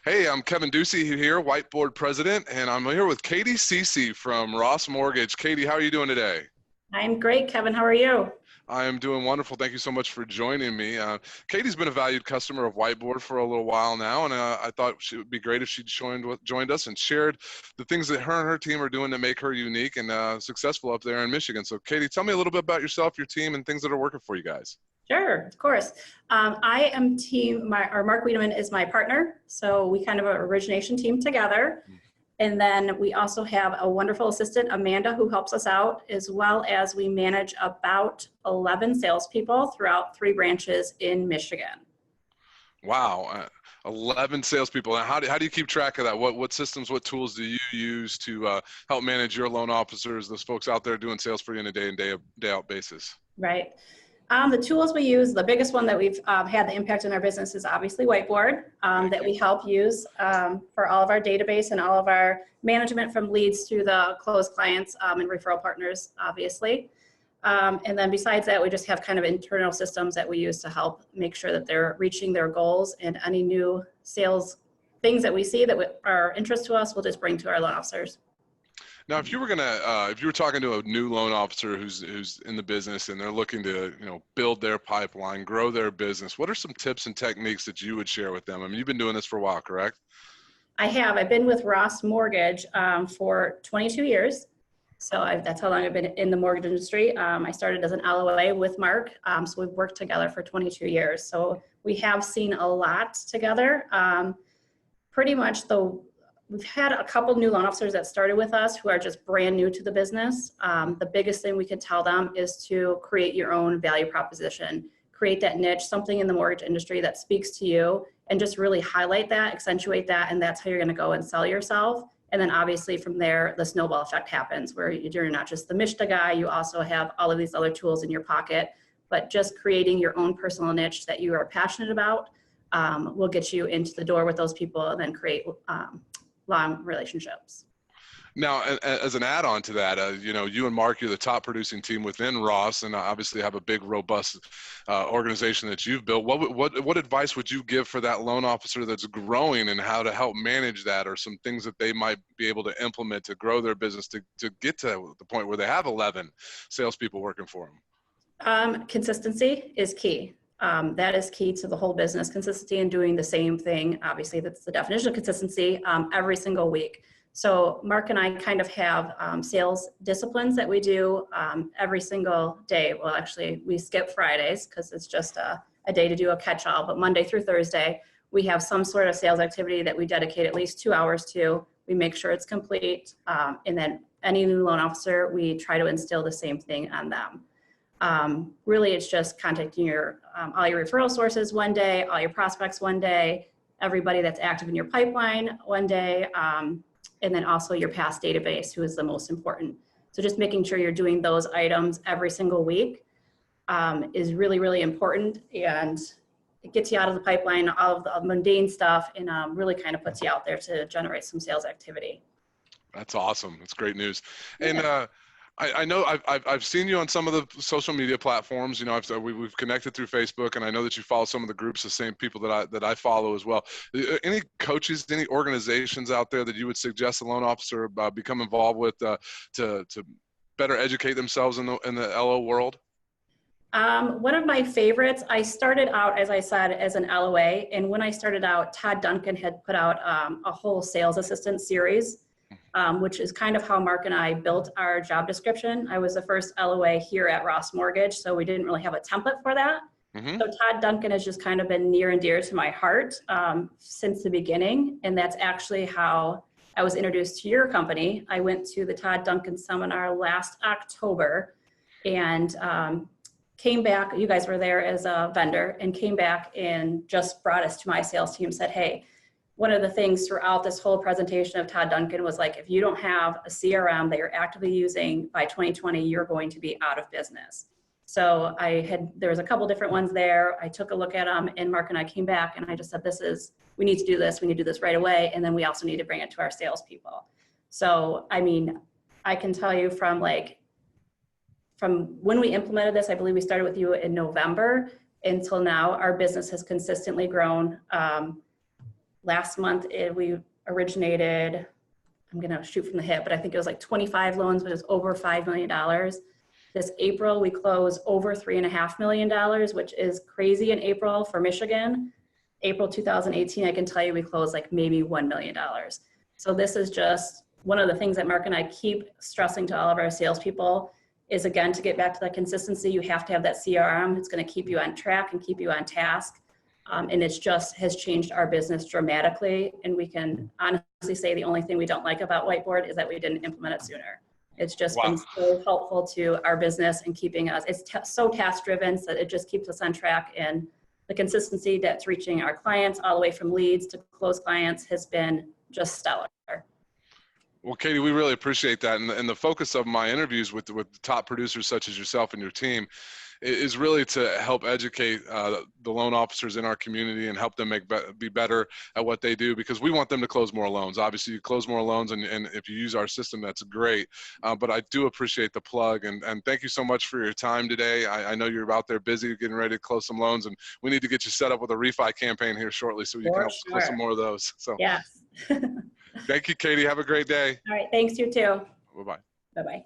Hey, I'm Kevin Ducey here, Whiteboard president, and I'm here with Ceci from Ross Mortgage. Katie, how are you doing today? I'm great, Kevin. How are you? I am doing wonderful. Thank you so much for joining me. Katie's been a valued customer of Whiteboard for a little while now, and I thought it would be great if she joined us and shared the things that her and her team are doing to make her unique and successful up there in Michigan. So, Katie, tell me a little bit about yourself, your team, and things that are working for you guys. Sure, of course. I am Mark Wiedemann is my partner, so we kind of an origination team together. And then we also have a wonderful assistant, Amanda, who helps us out, as well as we manage about 11 salespeople throughout 3 branches in Michigan. Wow, 11 salespeople. And how do you keep track of that? What systems, what tools do you use to help manage your loan officers, those folks out there doing sales for you on a day in, day out basis? Right. The tools we use, the biggest one that we've had the impact in our business is obviously Whiteboard, that we help use for all of our database and all of our management from leads to the closed clients and referral partners, obviously. And then besides that, we just have kind of internal systems that we use to help make sure that they're reaching their goals, and any new sales things that we see that are interest to us, we'll just bring to our loan officers. Now, if you were talking to a new loan officer who's in the business and they're looking to, build their pipeline, grow their business, what are some tips and techniques that you would share with them? I mean, you've been doing this for a while, correct? I have. I've been with Ross Mortgage for 22 years. So that's how long I've been in the mortgage industry. I started as an LOA with Mark, so we've worked together for 22 years. So we have seen a lot together. Pretty much we've had a couple new loan officers that started with us who are just brand new to the business. The biggest thing we could tell them is to create your own value proposition, create that niche, something in the mortgage industry that speaks to you, and just really highlight that, accentuate that, and that's how you're gonna go and sell yourself. And then obviously from there, the snowball effect happens where you're not just the Mishta guy, you also have all of these other tools in your pocket, but just creating your own personal niche that you are passionate about will get you into the door with those people and then create long relationships. Now, as an add-on to that, you and Mark, you're the top producing team within Ross, and obviously have a big, robust organization that you've built. What advice would you give for that loan officer that's growing, and how to help manage that, or some things that they might be able to implement to grow their business to get to the point where they have 11 salespeople working for them? Consistency is key. That is key to the whole business. Consistency and doing the same thing. Obviously, that's the definition of consistency every single week. So Mark and I kind of have sales disciplines that we do every single day. Well, actually, we skip Fridays because it's just a day to do a catch-all. But Monday through Thursday, we have some sort of sales activity that we dedicate at least 2 hours to. We make sure it's complete. And then any new loan officer, we try to instill the same thing on them. Really, it's just contacting all your referral sources one day, all your prospects one day, everybody that's active in your pipeline one day, and then also your past database, who is the most important. So just making sure you're doing those items every single week is really, really important, and it gets you out of the pipeline, all of the mundane stuff, and really kind of puts you out there to generate some sales activity. That's awesome. That's great news. Yeah. And I know I've seen you on some of the social media platforms. We've connected through Facebook, and I know that you follow some of the groups, the same people that I follow as well. Any coaches, any organizations out there that you would suggest a loan officer become involved with to better educate themselves in the LO world? One of my favorites, I started out, as I said, as an LOA, and when I started out, Todd Duncan had put out a whole sales assistant series. Which is kind of how Mark and I built our job description. I was the first LOA here at Ross Mortgage, so we didn't really have a template for that. Mm-hmm. So Todd Duncan has just kind of been near and dear to my heart since the beginning, and that's actually how I was introduced to your company. I went to the Todd Duncan seminar last October and came back. You guys were there as a vendor, and came back and just brought us to my sales team, said, hey, one of the things throughout this whole presentation of Todd Duncan was like, if you don't have a CRM that you're actively using by 2020, you're going to be out of business. So there was a couple different ones there. I took a look at them, and Mark and I came back, and I just said, we need to do this. We need to do this right away. And then we also need to bring it to our salespeople. So, I mean, I can tell you from when we implemented this, I believe we started with you in November, until now, our business has consistently grown. Last month, we originated, I'm going to shoot from the hip, but I think it was like 25 loans, but it was over $5 million. This April, we closed over $3.5 million, which is crazy in April for Michigan. April 2018, I can tell you we closed like maybe $1 million. So this is just one of the things that Mark and I keep stressing to all of our salespeople is, again, to get back to that consistency, you have to have that CRM. It's going to keep you on track and keep you on task. And it's just has changed our business dramatically. And we can honestly say the only thing we don't like about Whiteboard is that we didn't implement it sooner. It's just been so helpful to our business and keeping us, it's so task driven so that it just keeps us on track, and the consistency that's reaching our clients all the way from leads to closed clients has been just stellar. Well, Katie, we really appreciate that. And the focus of my interviews with the top producers such as yourself and your team is really to help educate the loan officers in our community and help them be better at what they do, because we want them to close more loans. Obviously, you close more loans, and if you use our system, that's great. But I do appreciate the plug, and thank you so much for your time today. I know you're out there busy getting ready to close some loans, and we need to get you set up with a refi campaign here shortly so you can help close some more of those. So yes. Thank you, Katie. Have a great day. All right. Thanks, you too. Bye-bye. Bye-bye.